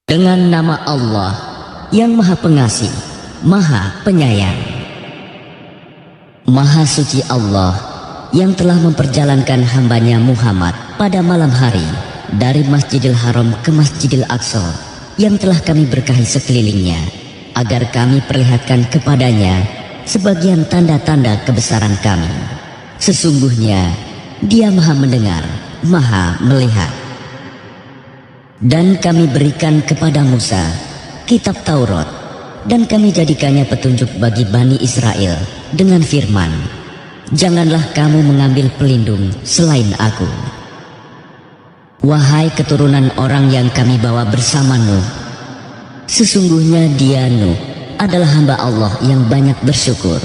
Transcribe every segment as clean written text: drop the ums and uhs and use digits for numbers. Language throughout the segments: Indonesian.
Dengan nama Allah yang Maha Pengasih, Maha Penyayang. Maha suci Allah yang telah memperjalankan hambanya Muhammad pada malam hari dari Masjidil Haram ke Masjidil Aqsa yang telah kami berkahi sekelilingnya, agar kami perlihatkan kepadanya sebagian tanda-tanda kebesaran kami. Sesungguhnya Dia Maha mendengar, Maha melihat. Dan kami berikan kepada Musa kitab Taurat, dan kami jadikannya petunjuk bagi Bani Israel dengan firman, janganlah kamu mengambil pelindung selain aku. Wahai keturunan orang yang kami bawa bersama Nuh, sesungguhnya dia Nuh adalah hamba Allah yang banyak bersyukur.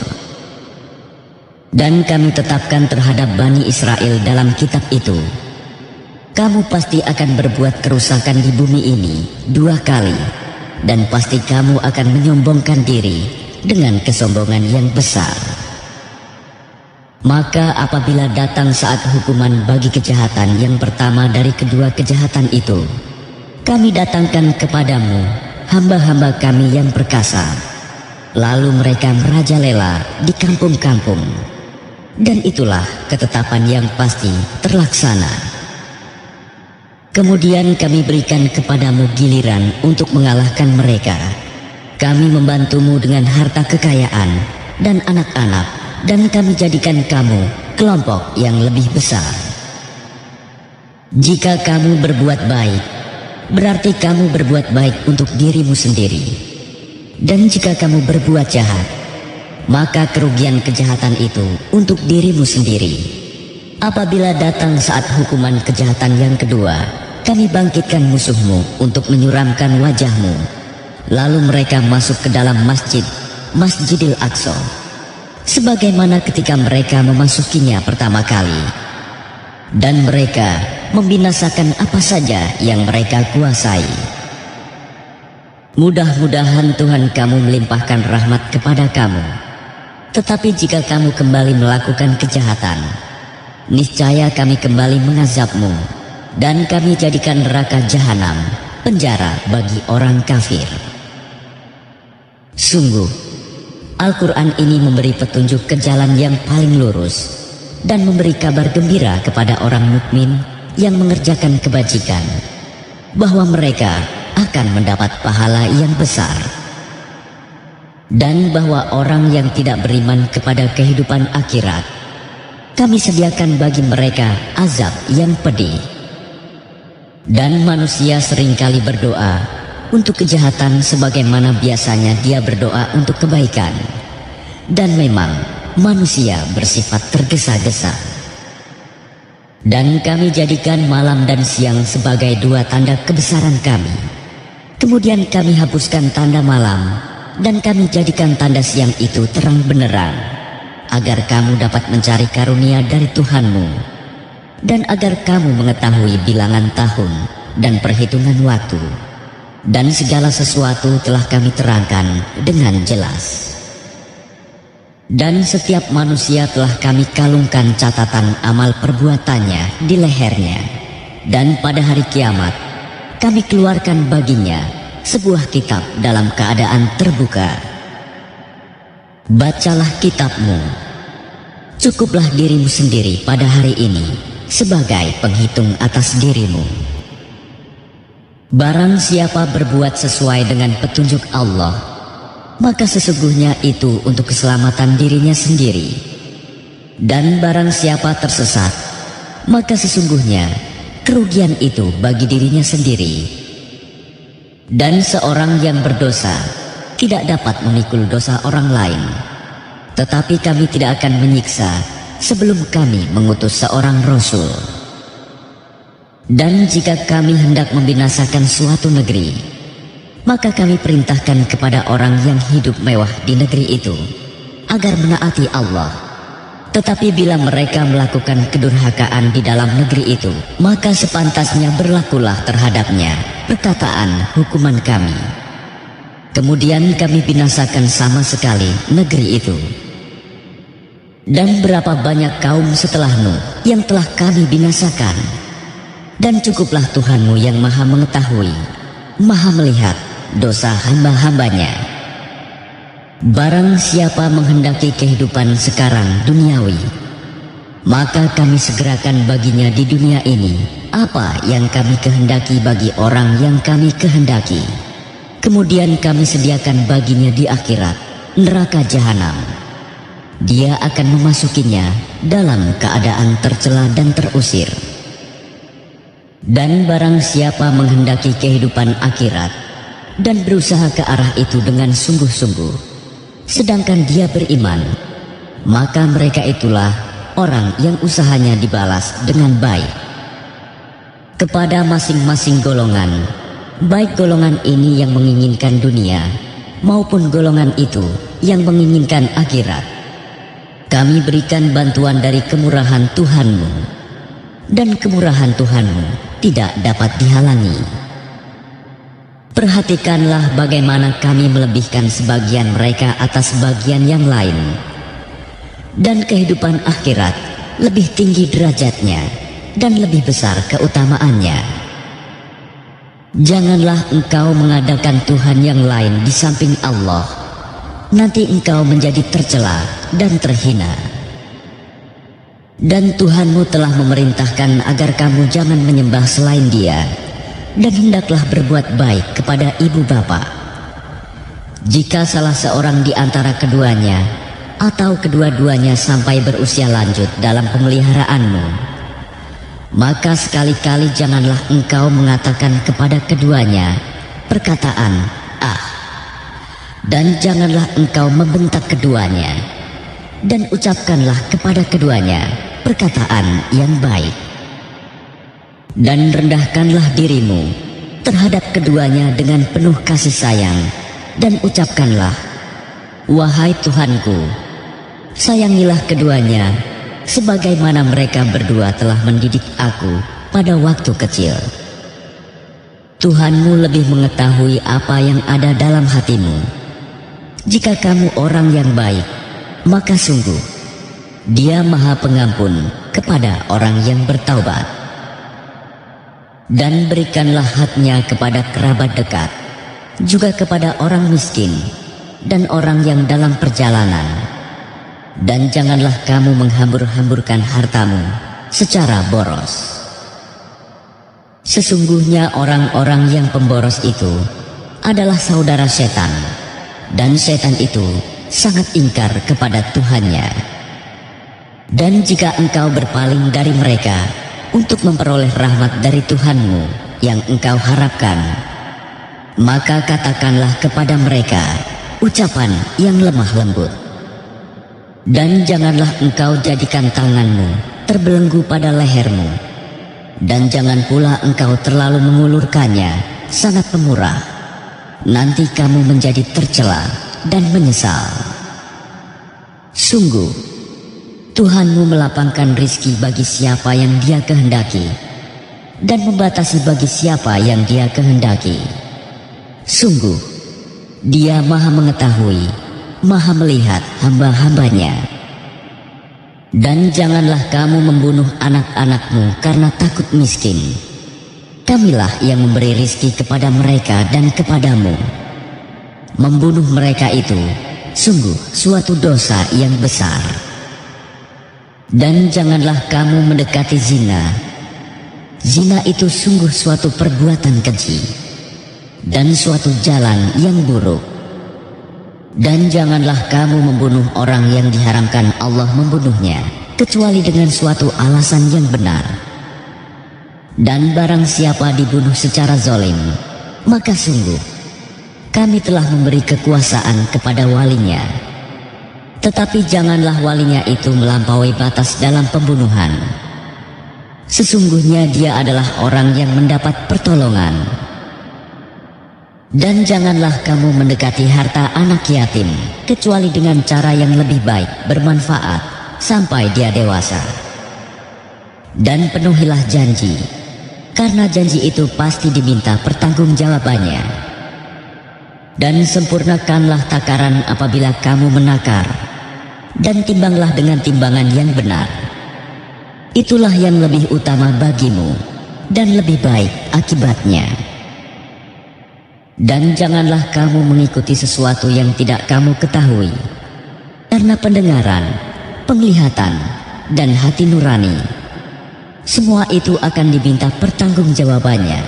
Dan kami tetapkan terhadap Bani Israel dalam kitab itu, kamu pasti akan berbuat kerusakan di bumi ini 2 kali, dan pasti kamu akan menyombongkan diri dengan kesombongan yang besar. Maka apabila datang saat hukuman bagi kejahatan yang pertama dari kedua kejahatan itu, kami datangkan kepadamu hamba-hamba kami yang perkasa, lalu mereka merajalela di kampung-kampung, dan itulah ketetapan yang pasti terlaksana. Kemudian kami berikan kepadamu giliran untuk mengalahkan mereka. Kami membantumu dengan harta kekayaan dan anak-anak, dan kami jadikan kamu kelompok yang lebih besar. Jika kamu berbuat baik, berarti kamu berbuat baik untuk dirimu sendiri. Dan jika kamu berbuat jahat, maka kerugian kejahatan itu untuk dirimu sendiri. Apabila datang saat hukuman kejahatan yang kedua, kami bangkitkan musuhmu untuk menyuramkan wajahmu, lalu mereka masuk ke dalam Masjidil Aqsa, sebagaimana ketika mereka memasukinya pertama kali. Dan mereka membinasakan apa saja yang mereka kuasai. Mudah-mudahan Tuhan kamu melimpahkan rahmat kepada kamu. Tetapi jika kamu kembali melakukan kejahatan, niscaya kami kembali mengazabmu, dan kami jadikan neraka jahanam penjara bagi orang kafir. Sungguh, Al-Quran ini memberi petunjuk ke jalan yang paling lurus, dan memberi kabar gembira kepada orang mukmin yang mengerjakan kebajikan, bahwa mereka akan mendapat pahala yang besar. Dan bahwa orang yang tidak beriman kepada kehidupan akhirat, kami sediakan bagi mereka azab yang pedih. Dan manusia seringkali berdoa untuk kejahatan sebagaimana biasanya dia berdoa untuk kebaikan. Dan memang manusia bersifat tergesa-gesa. Dan kami jadikan malam dan siang sebagai 2 tanda kebesaran kami. Kemudian kami hapuskan tanda malam, dan kami jadikan tanda siang itu terang benderang, agar kamu dapat mencari karunia dari Tuhanmu, dan agar kamu mengetahui bilangan tahun dan perhitungan waktu. Dan segala sesuatu telah kami terangkan dengan jelas. Dan setiap manusia telah kami kalungkan catatan amal perbuatannya di lehernya. Dan pada hari kiamat, kami keluarkan baginya sebuah kitab dalam keadaan terbuka. Bacalah kitabmu. Cukuplah dirimu sendiri pada hari ini sebagai penghitung atas dirimu. Barang siapa berbuat sesuai dengan petunjuk Allah, maka sesungguhnya itu untuk keselamatan dirinya sendiri. Dan barang siapa tersesat, maka sesungguhnya kerugian itu bagi dirinya sendiri. Dan seorang yang berdosa tidak dapat memikul dosa orang lain. Tetapi kami tidak akan menyiksa sebelum kami mengutus seorang Rasul. Dan jika kami hendak membinasakan suatu negeri, maka kami perintahkan kepada orang yang hidup mewah di negeri itu agar menaati Allah. Tetapi bila mereka melakukan kedurhakaan di dalam negeri itu, maka sepantasnya berlakulah terhadapnya perkataan hukuman kami. Kemudian kami binasakan sama sekali negeri itu. Dan berapa banyak kaum setelah Nuh yang telah kami binasakan. Dan cukuplah Tuhanmu yang maha mengetahui. Maha melihat dosa hamba-hambanya. Barang siapa menghendaki kehidupan sekarang duniawi, maka kami segerakan baginya di dunia ini apa yang kami kehendaki bagi orang yang kami kehendaki. Kemudian kami sediakan baginya di akhirat neraka jahanam. Dia akan memasukinya dalam keadaan tercela dan terusir. Dan barang siapa menghendaki kehidupan akhirat dan berusaha ke arah itu dengan sungguh-sungguh, sedangkan dia beriman, maka mereka itulah orang yang usahanya dibalas dengan baik. Kepada masing-masing golongan, baik golongan ini yang menginginkan dunia maupun golongan itu yang menginginkan akhirat, kami berikan bantuan dari kemurahan Tuhanmu, dan kemurahan Tuhanmu tidak dapat dihalangi. Perhatikanlah bagaimana kami melebihkan sebagian mereka atas bagian yang lain, dan kehidupan akhirat lebih tinggi derajatnya dan lebih besar keutamaannya. Janganlah engkau mengadakan Tuhan yang lain di samping Allah, nanti engkau menjadi tercela dan terhina. Dan Tuhanmu telah memerintahkan agar kamu jangan menyembah selain Dia, dan hendaklah berbuat baik kepada ibu bapa. Jika salah seorang di antara keduanya atau kedua-duanya sampai berusia lanjut dalam pemeliharaanmu, maka sekali-kali janganlah engkau mengatakan kepada keduanya perkataan "ah", dan janganlah engkau membentak keduanya, dan ucapkanlah kepada keduanya perkataan yang baik. Dan rendahkanlah dirimu terhadap keduanya dengan penuh kasih sayang, dan ucapkanlah, "Wahai Tuhanku, sayangilah keduanya sebagaimana mereka berdua telah mendidik aku pada waktu kecil." Tuhanmu lebih mengetahui apa yang ada dalam hatimu. Jika kamu orang yang baik, maka sungguh Dia Maha Pengampun kepada orang yang bertaubat. Dan berikanlah haknya kepada kerabat dekat, juga kepada orang miskin dan orang yang dalam perjalanan. Dan janganlah kamu menghambur-hamburkan hartamu secara boros. Sesungguhnya orang-orang yang pemboros itu adalah saudara setan, dan setan itu sangat ingkar kepada Tuhannya. Dan jika engkau berpaling dari mereka untuk memperoleh rahmat dari Tuhanmu yang engkau harapkan, maka katakanlah kepada mereka ucapan yang lemah lembut. Dan janganlah engkau jadikan tanganmu terbelenggu pada lehermu, dan jangan pula engkau terlalu mengulurkannya sangat pemurah. Nanti kamu menjadi tercela dan menyesal. Sungguh Tuhanmu melapangkan rizki bagi siapa yang Dia kehendaki, dan membatasi bagi siapa yang Dia kehendaki. Sungguh Dia Maha mengetahui, Maha melihat hamba-hambanya. Dan janganlah kamu membunuh anak-anakmu karena takut miskin. Kamilah yang memberi rizki kepada mereka dan kepadamu. Membunuh mereka itu sungguh suatu dosa yang besar. Dan janganlah kamu mendekati zina. Zina itu sungguh suatu perbuatan keji dan suatu jalan yang buruk. Dan janganlah kamu membunuh orang yang diharamkan Allah membunuhnya, kecuali dengan suatu alasan yang benar. Dan barang siapa dibunuh secara zalim, maka sungguh kami telah memberi kekuasaan kepada walinya. Tetapi janganlah walinya itu melampaui batas dalam pembunuhan. Sesungguhnya dia adalah orang yang mendapat pertolongan. Dan janganlah kamu mendekati harta anak yatim, kecuali dengan cara yang lebih baik, bermanfaat, sampai dia dewasa. Dan penuhilah janji, karena janji itu pasti diminta pertanggungjawabannya. Dan sempurnakanlah takaran apabila kamu menakar, dan timbanglah dengan timbangan yang benar. Itulah yang lebih utama bagimu, dan lebih baik akibatnya. Dan janganlah kamu mengikuti sesuatu yang tidak kamu ketahui, karena pendengaran, penglihatan, dan hati nurani, semua itu akan diminta pertanggungjawabannya.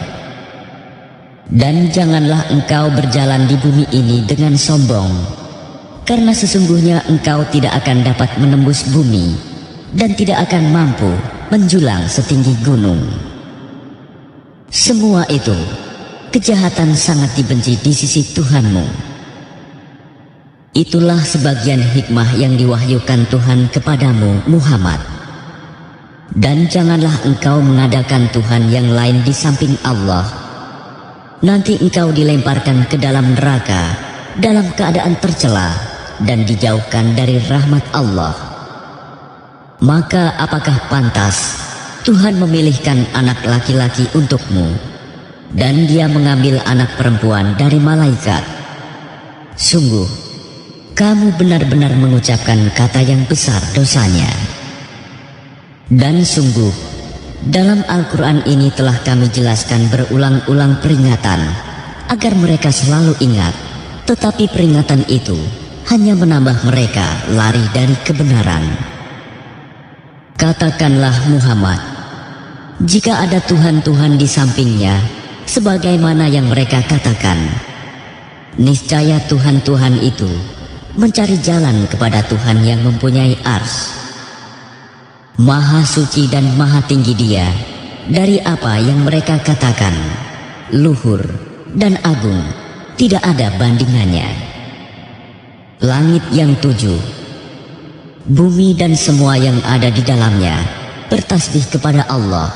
Dan janganlah engkau berjalan di bumi ini dengan sombong, karena sesungguhnya engkau tidak akan dapat menembus bumi dan tidak akan mampu menjulang setinggi gunung. Semua itu kejahatan sangat dibenci di sisi Tuhanmu. Itulah sebagian hikmah yang diwahyukan Tuhan kepadamu, Muhammad. Dan janganlah engkau mengadakan Tuhan yang lain di samping Allah. Nanti engkau dilemparkan ke dalam neraka dalam keadaan tercela dan dijauhkan dari rahmat Allah. Maka apakah pantas Tuhan memilihkan anak laki-laki untukmu, dan dia mengambil anak perempuan dari malaikat? Sungguh, kamu benar-benar mengucapkan kata yang besar dosanya. Dan sungguh, dalam Al-Quran ini telah kami jelaskan berulang-ulang peringatan agar mereka selalu ingat, tetapi peringatan itu hanya menambah mereka lari dari kebenaran. Katakanlah Muhammad, jika ada Tuhan-Tuhan di sampingnya, sebagaimana yang mereka katakan, niscaya Tuhan-Tuhan itu mencari jalan kepada Tuhan yang mempunyai ars. Maha suci dan maha tinggi Dia dari apa yang mereka katakan, luhur dan agung, tidak ada bandingannya. Langit yang 7, bumi dan semua yang ada di dalamnya bertasbih kepada Allah,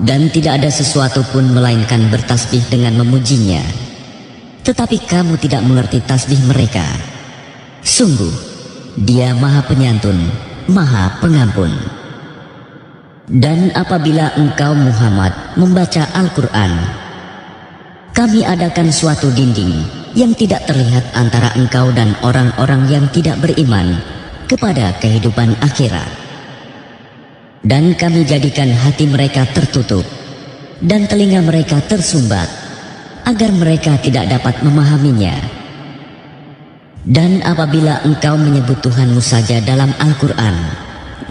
dan tidak ada sesuatu pun melainkan bertasbih dengan memujinya. Tetapi kamu tidak mengerti tasbih mereka. Sungguh, Dia maha penyantun, maha pengampun. Dan apabila engkau Muhammad membaca Al-Quran, kami adakan suatu dinding yang tidak terlihat antara engkau dan orang-orang yang tidak beriman kepada kehidupan akhirat. Dan kami jadikan hati mereka tertutup dan telinga mereka tersumbat, agar mereka tidak dapat memahaminya. Dan apabila engkau menyebut Tuhanmu saja dalam Al-Quran,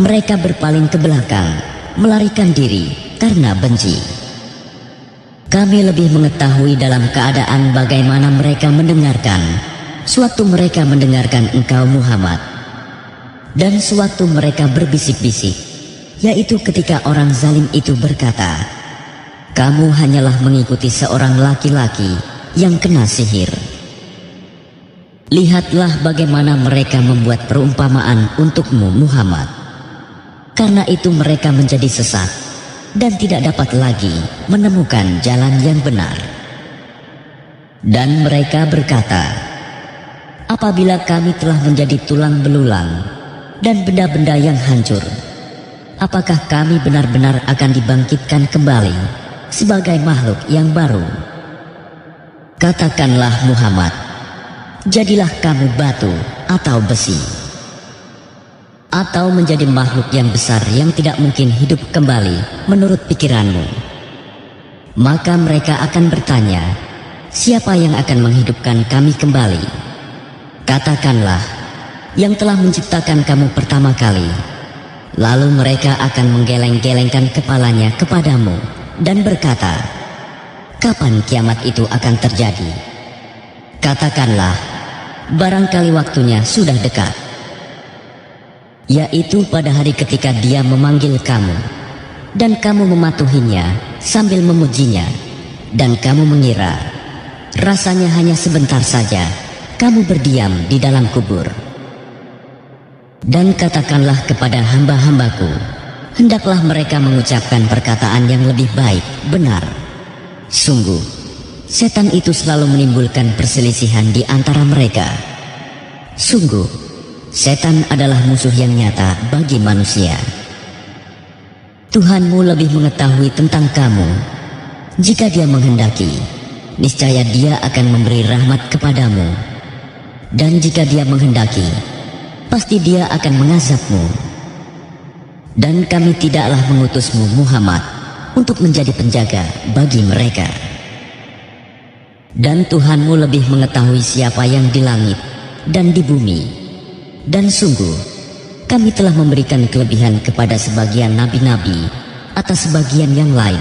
mereka berpaling ke belakang, melarikan diri karena benci. Kami lebih mengetahui dalam keadaan bagaimana mereka mendengarkan, sewaktu mereka mendengarkan engkau Muhammad, dan sewaktu mereka berbisik-bisik, yaitu ketika orang zalim itu berkata, kamu hanyalah mengikuti seorang laki-laki yang kena sihir. Lihatlah bagaimana mereka membuat perumpamaan untukmu Muhammad. Karena itu mereka menjadi sesat dan tidak dapat lagi menemukan jalan yang benar. Dan mereka berkata, apabila kami telah menjadi tulang belulang dan benda-benda yang hancur, apakah kami benar-benar akan dibangkitkan kembali sebagai makhluk yang baru? Katakanlah Muhammad, jadilah kamu batu atau besi, atau menjadi makhluk yang besar yang tidak mungkin hidup kembali menurut pikiranmu. Maka mereka akan bertanya, siapa yang akan menghidupkan kami kembali? Katakanlah, yang telah menciptakan kamu pertama kali. Lalu mereka akan menggeleng-gelengkan kepalanya kepadamu dan berkata, kapan kiamat itu akan terjadi? Katakanlah, barangkali waktunya sudah dekat, yaitu pada hari ketika Dia memanggil kamu, dan kamu mematuhinya sambil memujinya, dan kamu mengira rasanya hanya sebentar saja kamu berdiam di dalam kubur. Dan katakanlah kepada hamba-hambaku, hendaklah mereka mengucapkan perkataan yang lebih baik, benar. Sungguh, setan itu selalu menimbulkan perselisihan di antara mereka. Sungguh, setan adalah musuh yang nyata bagi manusia. Tuhanmu lebih mengetahui tentang kamu. Jika Dia menghendaki, niscaya Dia akan memberi rahmat kepadamu. Dan jika Dia menghendaki, pasti Dia akan mengazabmu. Dan kami tidaklah mengutusmu Muhammad untuk menjadi penjaga bagi mereka. Dan Tuhanmu lebih mengetahui siapa yang di langit dan di bumi. Dan sungguh, kami telah memberikan kelebihan kepada sebagian nabi-nabi atas sebagian yang lain.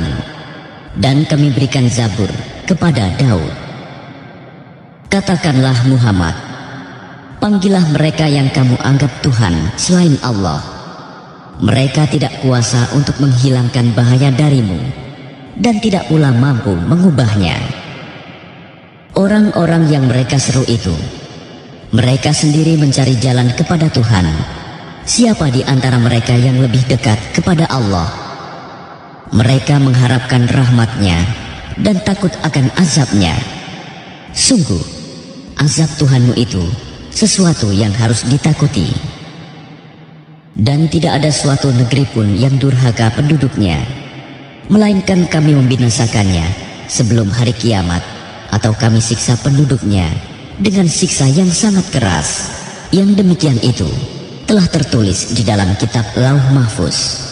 Dan kami berikan Zabur kepada Daud. Katakanlah Muhammad, panggillah mereka yang kamu anggap Tuhan selain Allah. Mereka tidak kuasa untuk menghilangkan bahaya darimu, dan tidak pula mampu mengubahnya. Orang-orang yang mereka seru itu, mereka sendiri mencari jalan kepada Tuhan. Siapa di antara mereka yang lebih dekat kepada Allah? Mereka mengharapkan rahmat-Nya dan takut akan azab-Nya. Sungguh, azab Tuhanmu itu sesuatu yang harus ditakuti. Dan tidak ada suatu negeri pun yang durhaka penduduknya, melainkan kami membinasakannya sebelum hari kiamat, atau kami siksa penduduknya dengan siksa yang sangat keras. Yang demikian itu telah tertulis di dalam kitab Lauh Mahfuz.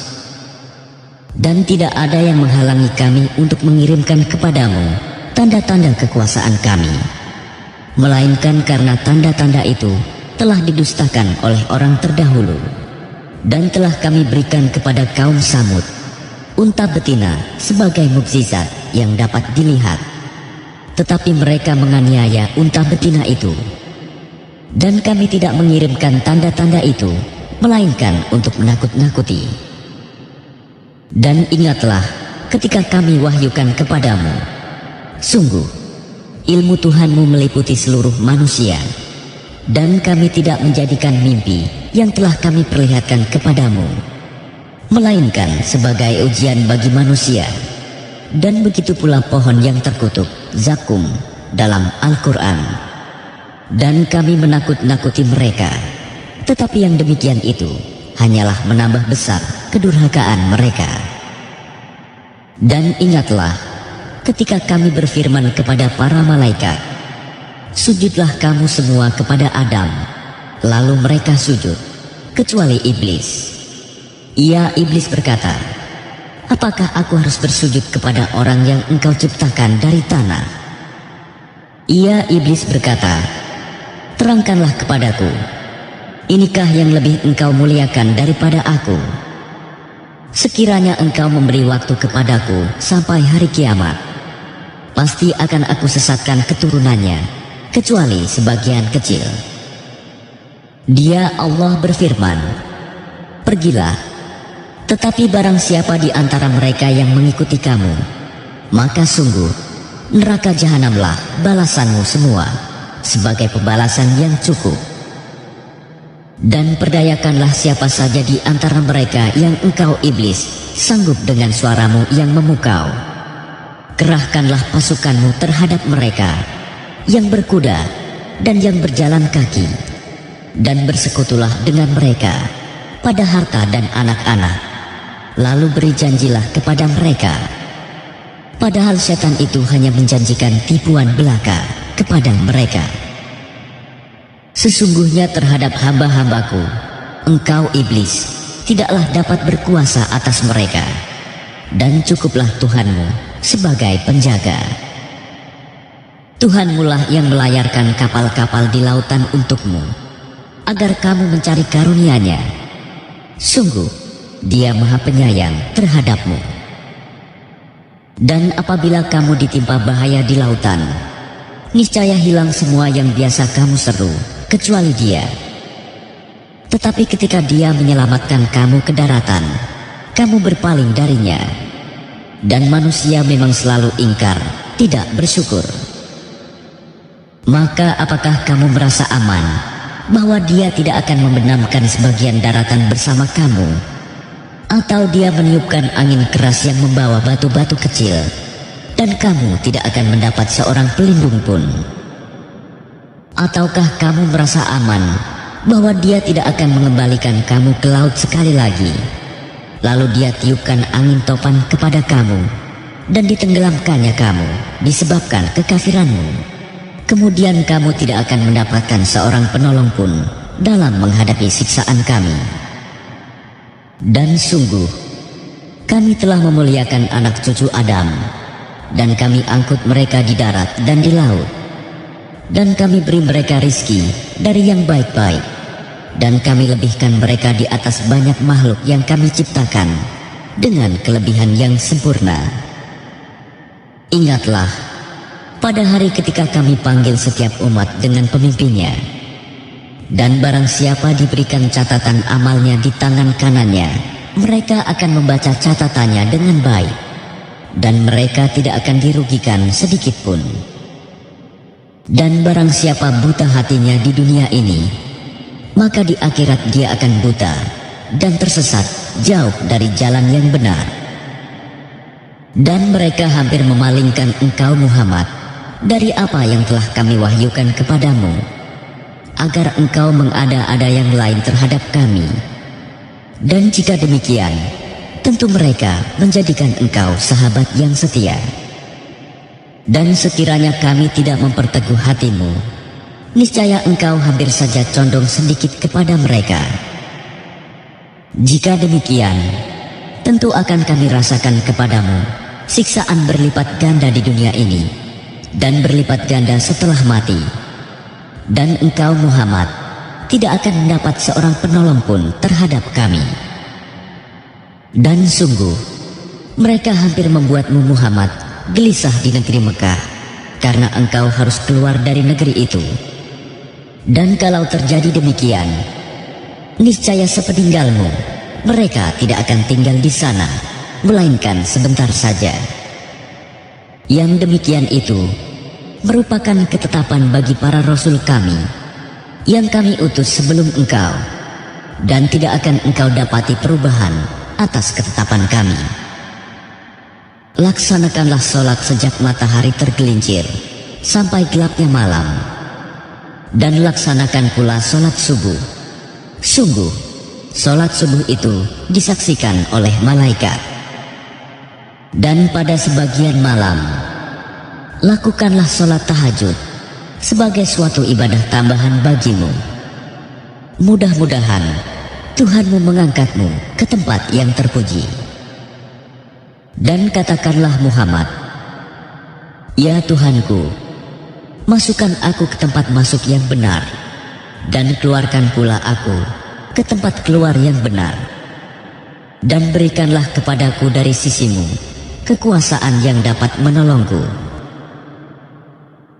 Dan tidak ada yang menghalangi kami untuk mengirimkan kepadamu tanda-tanda kekuasaan kami, melainkan karena tanda-tanda itu telah didustakan oleh orang terdahulu. Dan telah kami berikan kepada kaum Samud unta betina sebagai mukjizat yang dapat dilihat, tetapi mereka menganiaya unta betina itu. Dan kami tidak mengirimkan tanda-tanda itu melainkan untuk menakut-nakuti. Dan ingatlah ketika kami wahyukan kepadamu, sungguh ilmu Tuhanmu meliputi seluruh manusia, dan kami tidak menjadikan mimpi yang telah kami perlihatkan kepadamu melainkan sebagai ujian bagi manusia. Dan begitu pula pohon yang terkutuk, zakum, dalam Al-Quran. Dan kami menakut-nakuti mereka, tetapi yang demikian itu hanyalah menambah besar kedurhakaan mereka. Dan ingatlah ketika kami berfirman kepada para malaikat, sujudlah kamu semua kepada Adam. Lalu mereka sujud, kecuali iblis. Iblis berkata, apakah aku harus bersujud kepada orang yang engkau ciptakan dari tanah? Iblis berkata, terangkanlah kepadaku, inikah yang lebih engkau muliakan daripada aku? Sekiranya engkau memberi waktu kepadaku sampai hari kiamat, pasti akan aku sesatkan keturunannya, kecuali sebagian kecil. Dia Allah berfirman, pergilah, tetapi barang siapa di antara mereka yang mengikuti kamu, maka sungguh neraka jahanamlah balasanmu semua, sebagai pembalasan yang cukup. Dan perdayakanlah siapa saja di antara mereka yang engkau iblis sanggup dengan suaramu yang memukau. Kerahkanlah pasukanmu terhadap mereka yang berkuda dan yang berjalan kaki, dan bersekutulah dengan mereka pada harta dan anak-anak. Lalu beri janjilah kepada mereka, padahal setan itu hanya menjanjikan tipuan belaka kepada mereka. Sesungguhnya terhadap hamba-hambaku, engkau iblis tidaklah dapat berkuasa atas mereka, dan cukuplah Tuhanmu sebagai penjaga. Tuhanmulah yang melayarkan kapal-kapal di lautan untukmu, agar kamu mencari karunia-Nya. Sungguh Dia Maha Penyayang terhadapmu. Dan apabila kamu ditimpa bahaya di lautan, niscaya hilang semua yang biasa kamu seru, kecuali Dia. Tetapi ketika Dia menyelamatkan kamu ke daratan, kamu berpaling darinya. Dan manusia memang selalu ingkar, tidak bersyukur. Maka apakah kamu merasa aman bahwa Dia tidak akan membenamkan sebagian daratan bersama kamu? Atau Dia meniupkan angin keras yang membawa batu-batu kecil, dan kamu tidak akan mendapat seorang pelindung pun? Ataukah kamu merasa aman bahwa Dia tidak akan mengembalikan kamu ke laut sekali lagi, lalu Dia tiupkan angin topan kepada kamu, dan ditenggelamkannya kamu disebabkan kekafiranmu? Kemudian kamu tidak akan mendapatkan seorang penolong pun dalam menghadapi siksaan kami. Dan sungguh, kami telah memuliakan anak cucu Adam, dan kami angkut mereka di darat dan di laut. Dan kami beri mereka rizki dari yang baik-baik, dan kami lebihkan mereka di atas banyak makhluk yang kami ciptakan dengan kelebihan yang sempurna. Ingatlah pada hari ketika kami panggil setiap umat dengan pemimpinnya, dan barang siapa diberikan catatan amalnya di tangan kanannya, mereka akan membaca catatannya dengan baik, dan mereka tidak akan dirugikan sedikit pun. Dan barang siapa buta hatinya di dunia ini, maka di akhirat dia akan buta dan tersesat jauh dari jalan yang benar. Dan mereka hampir memalingkan engkau Muhammad dari apa yang telah kami wahyukan kepadamu, agar engkau mengada-ada yang lain terhadap kami. Dan jika demikian, tentu mereka menjadikan engkau sahabat yang setia. Dan sekiranya kami tidak memperteguh hatimu, niscaya engkau hampir saja condong sedikit kepada mereka. Jika demikian, tentu akan kami rasakan kepadamu siksaan berlipat ganda di dunia ini, dan berlipat ganda setelah mati. Dan engkau Muhammad tidak akan mendapat seorang penolong pun terhadap kami. Dan sungguh, mereka hampir membuatmu Muhammad gelisah di negeri Mekah, karena engkau harus keluar dari negeri itu. Dan kalau terjadi demikian, niscaya sepeninggalmu, mereka tidak akan tinggal di sana, melainkan sebentar saja. Yang demikian itu merupakan ketetapan bagi para rasul kami, yang kami utus sebelum engkau, dan tidak akan engkau dapati perubahan atas ketetapan kami. Laksanakanlah sholat sejak matahari tergelincir sampai gelapnya malam, dan laksanakan pula sholat subuh. Sungguh, sholat subuh itu disaksikan oleh malaikat. Dan pada sebagian malam, lakukanlah sholat tahajud sebagai suatu ibadah tambahan bagimu. Mudah-mudahan Tuhanmu mengangkatmu ke tempat yang terpuji. Dan katakanlah Muhammad, ya Tuhanku, masukkan aku ke tempat masuk yang benar, dan keluarkan pula aku ke tempat keluar yang benar. Dan berikanlah kepadaku dari sisimu kekuasaan yang dapat menolongku.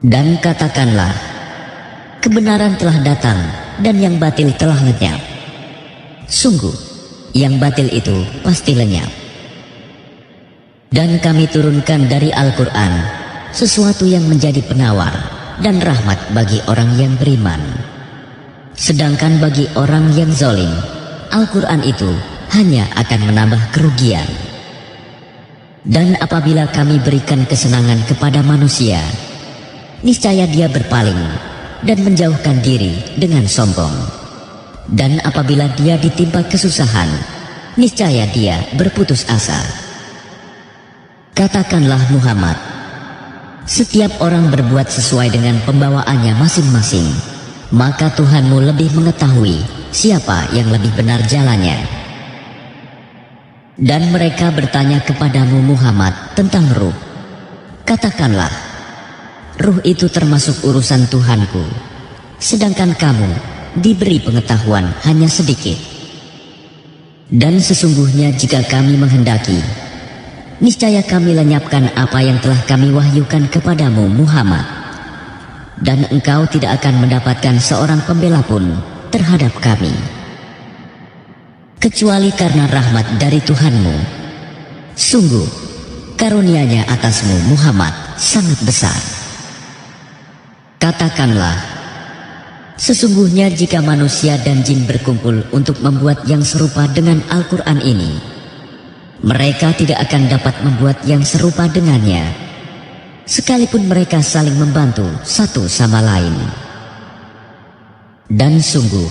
Dan katakanlah, kebenaran telah datang dan yang batil telah lenyap. Sungguh, yang batil itu pasti lenyap. Dan kami turunkan dari Al-Quran sesuatu yang menjadi penawar dan rahmat bagi orang yang beriman. Sedangkan bagi orang yang zalim, Al-Quran itu hanya akan menambah kerugian. Dan apabila kami berikan kesenangan kepada manusia, niscaya dia berpaling dan menjauhkan diri dengan sombong. Dan apabila dia ditimpa kesusahan, niscaya dia berputus asa. Katakanlah Muhammad, setiap orang berbuat sesuai dengan pembawaannya masing-masing, maka Tuhanmu lebih mengetahui siapa yang lebih benar jalannya. Dan mereka bertanya kepadamu Muhammad tentang ruh. Katakanlah, ruh itu termasuk urusan Tuhanku, sedangkan kamu diberi pengetahuan hanya sedikit. Dan sesungguhnya jika kami menghendaki, niscaya kami lenyapkan apa yang telah kami wahyukan kepadamu Muhammad, dan engkau tidak akan mendapatkan seorang pembela pun terhadap kami, kecuali karena rahmat dari Tuhanmu. Sungguh, karunia-Nya atasmu Muhammad sangat besar. Katakanlah, sesungguhnya jika manusia dan jin berkumpul untuk membuat yang serupa dengan Al-Quran ini, mereka tidak akan dapat membuat yang serupa dengannya, sekalipun mereka saling membantu satu sama lain. Dan sungguh,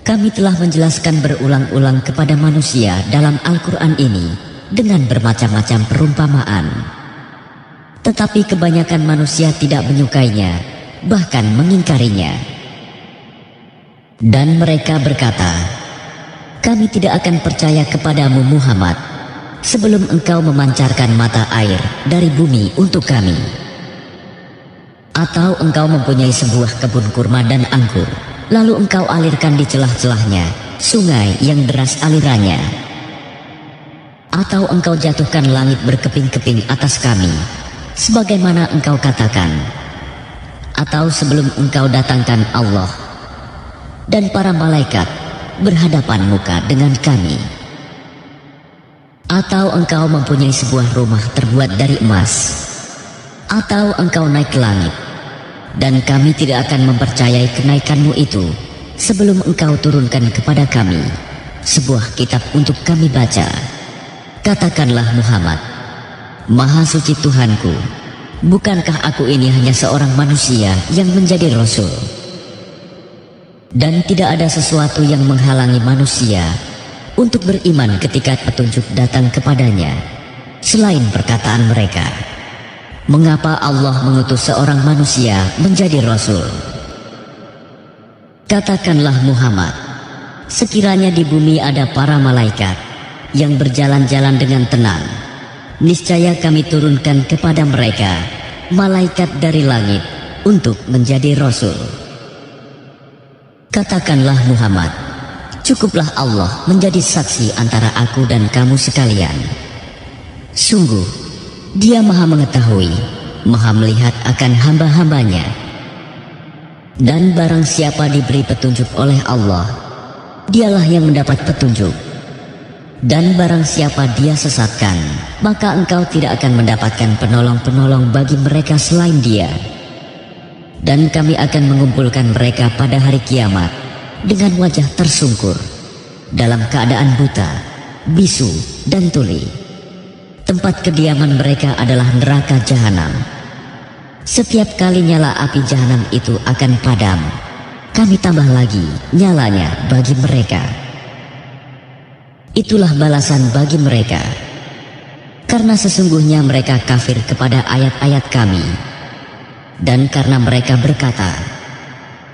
kami telah menjelaskan berulang-ulang kepada manusia dalam Al-Quran ini dengan bermacam-macam perumpamaan. Tetapi kebanyakan manusia tidak menyukainya, bahkan mengingkarinya. Dan mereka berkata, kami tidak akan percaya kepadamu Muhammad sebelum engkau memancarkan mata air dari bumi untuk kami? Atau engkau mempunyai sebuah kebun kurma dan anggur, lalu engkau alirkan di celah-celahnya sungai yang deras alirannya? Atau engkau jatuhkan langit berkeping-keping atas kami, sebagaimana engkau katakan? Atau sebelum engkau datangkan Allah dan para malaikat berhadapan muka dengan kami? Atau engkau mempunyai sebuah rumah terbuat dari emas? Atau engkau naik ke langit, dan kami tidak akan mempercayai kenaikanmu itu sebelum engkau turunkan kepada kami sebuah kitab untuk kami baca? Katakanlah Muhammad, Maha Suci Tuhanku, bukankah aku ini hanya seorang manusia yang menjadi Rasul? Dan tidak ada sesuatu yang menghalangi manusia untuk beriman ketika petunjuk datang kepadanya selain perkataan mereka. Mengapa Allah mengutus seorang manusia menjadi Rasul? Katakanlah Muhammad, sekiranya di bumi ada para malaikat yang berjalan-jalan dengan tenang, niscaya kami turunkan kepada mereka malaikat dari langit untuk menjadi Rasul. Katakanlah Muhammad, cukuplah Allah menjadi saksi antara aku dan kamu sekalian. Sungguh, Dia Maha mengetahui, Maha melihat akan hamba-hambanya. Dan barang siapa diberi petunjuk oleh Allah, dialah yang mendapat petunjuk. Dan barang siapa Dia sesatkan, maka engkau tidak akan mendapatkan penolong-penolong bagi mereka selain Dia. Dan kami akan mengumpulkan mereka pada hari kiamat dengan wajah tersungkur, dalam keadaan buta, bisu, dan tuli. Tempat kediaman mereka adalah neraka jahanam. Setiap kali nyala api jahanam itu akan padam, kami tambah lagi nyalanya bagi mereka. Itulah balasan bagi mereka, karena sesungguhnya mereka kafir kepada ayat-ayat kami, dan karena mereka berkata,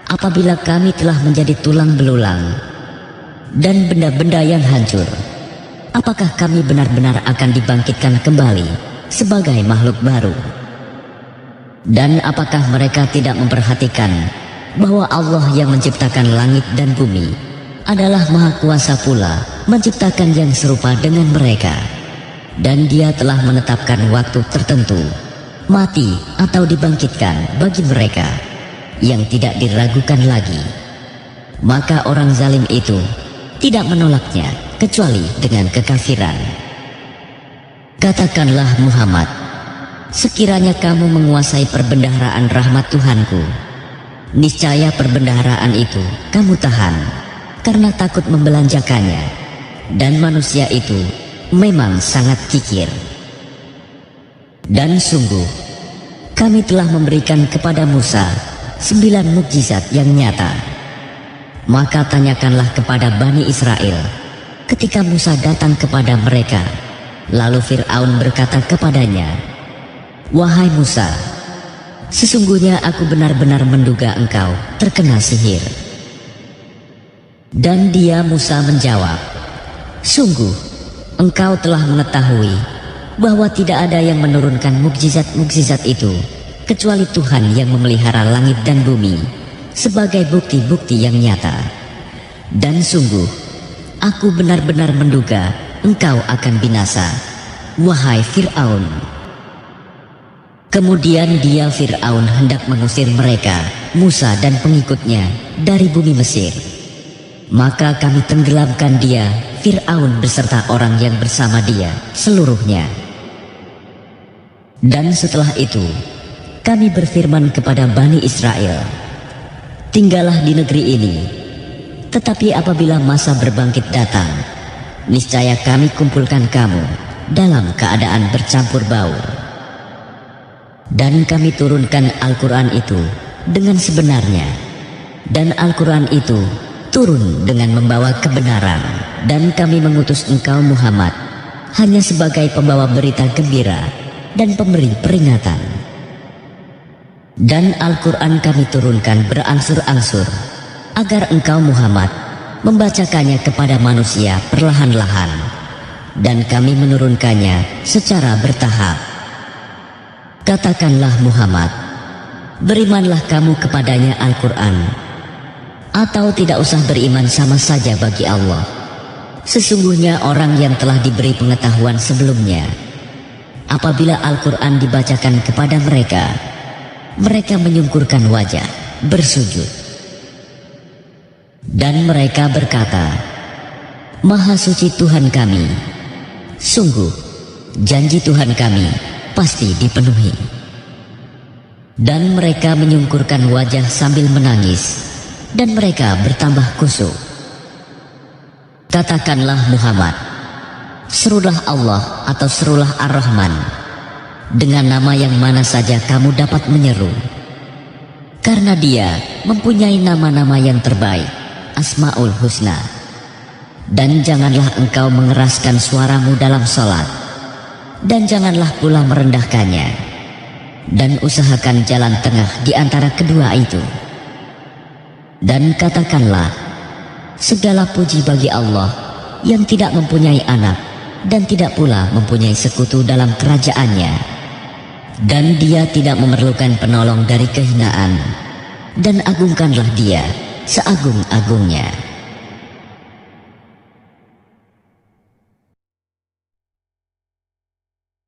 apabila kami telah menjadi tulang belulang dan benda-benda yang hancur, apakah kami benar-benar akan dibangkitkan kembali sebagai makhluk baru? Dan apakah mereka tidak memperhatikan bahwa Allah yang menciptakan langit dan bumi adalah Maha Kuasa pula menciptakan yang serupa dengan mereka, dan Dia telah menetapkan waktu tertentu mati atau dibangkitkan bagi mereka yang tidak diragukan lagi. Maka orang zalim itu tidak menolaknya kecuali dengan kekafiran. Katakanlah Muhammad, sekiranya kamu menguasai perbendaharaan rahmat Tuhanku, niscaya perbendaharaan itu kamu tahan karena takut membelanjakannya, dan manusia itu memang sangat kikir. Dan sungguh, kami telah memberikan kepada Musa 9 mukjizat yang nyata. Maka tanyakanlah kepada Bani Israel ketika Musa datang kepada mereka, lalu Fir'aun berkata kepadanya, wahai Musa, sesungguhnya aku benar-benar menduga engkau terkena sihir. Dan dia Musa menjawab, sungguh engkau telah mengetahui bahwa tidak ada yang menurunkan mukjizat-mukjizat itu kecuali Tuhan yang memelihara langit dan bumi sebagai bukti-bukti yang nyata. Dan sungguh aku benar-benar menduga engkau akan binasa, wahai Fir'aun. Kemudian dia Fir'aun hendak mengusir mereka, Musa dan pengikutnya, dari bumi Mesir. Maka kami tenggelamkan dia, Fir'aun beserta orang yang bersama dia, seluruhnya. Dan setelah itu, kami berfirman kepada Bani Israel, tinggallah di negeri ini, tetapi apabila masa berbangkit datang, niscaya kami kumpulkan kamu dalam keadaan bercampur baur. Dan kami turunkan Al-Quran itu dengan sebenarnya, dan Al-Quran itu turun dengan membawa kebenaran, dan kami mengutus engkau Muhammad hanya sebagai pembawa berita gembira dan pemberi peringatan. Dan Al-Quran kami turunkan berangsur-angsur agar engkau Muhammad membacakannya kepada manusia perlahan-lahan, dan kami menurunkannya secara bertahap. Katakanlah Muhammad, berimanlah kamu kepadanya Al-Quran, atau tidak usah beriman sama saja bagi Allah. Sesungguhnya orang yang telah diberi pengetahuan sebelumnya, apabila Al-Quran dibacakan kepada mereka, mereka menyungkurkan wajah, bersujud. Dan mereka berkata, Maha suci Tuhan kami, sungguh janji Tuhan kami pasti dipenuhi. Dan mereka menyungkurkan wajah sambil menangis, dan mereka bertambah khusyuk. Katakanlah Muhammad, serulah Allah atau serulah Ar-Rahman, dengan nama yang mana saja kamu dapat menyeru, karena dia mempunyai nama-nama yang terbaik, Asmaul Husna. Dan janganlah engkau mengeraskan suaramu dalam sholat, dan janganlah pula merendahkannya, dan usahakan jalan tengah di antara kedua itu. Dan katakanlah, segala puji bagi Allah yang tidak mempunyai anak dan tidak pula mempunyai sekutu dalam kerajaannya, dan dia tidak memerlukan penolong dari kehinaan, dan agungkanlah dia seagung-agungnya.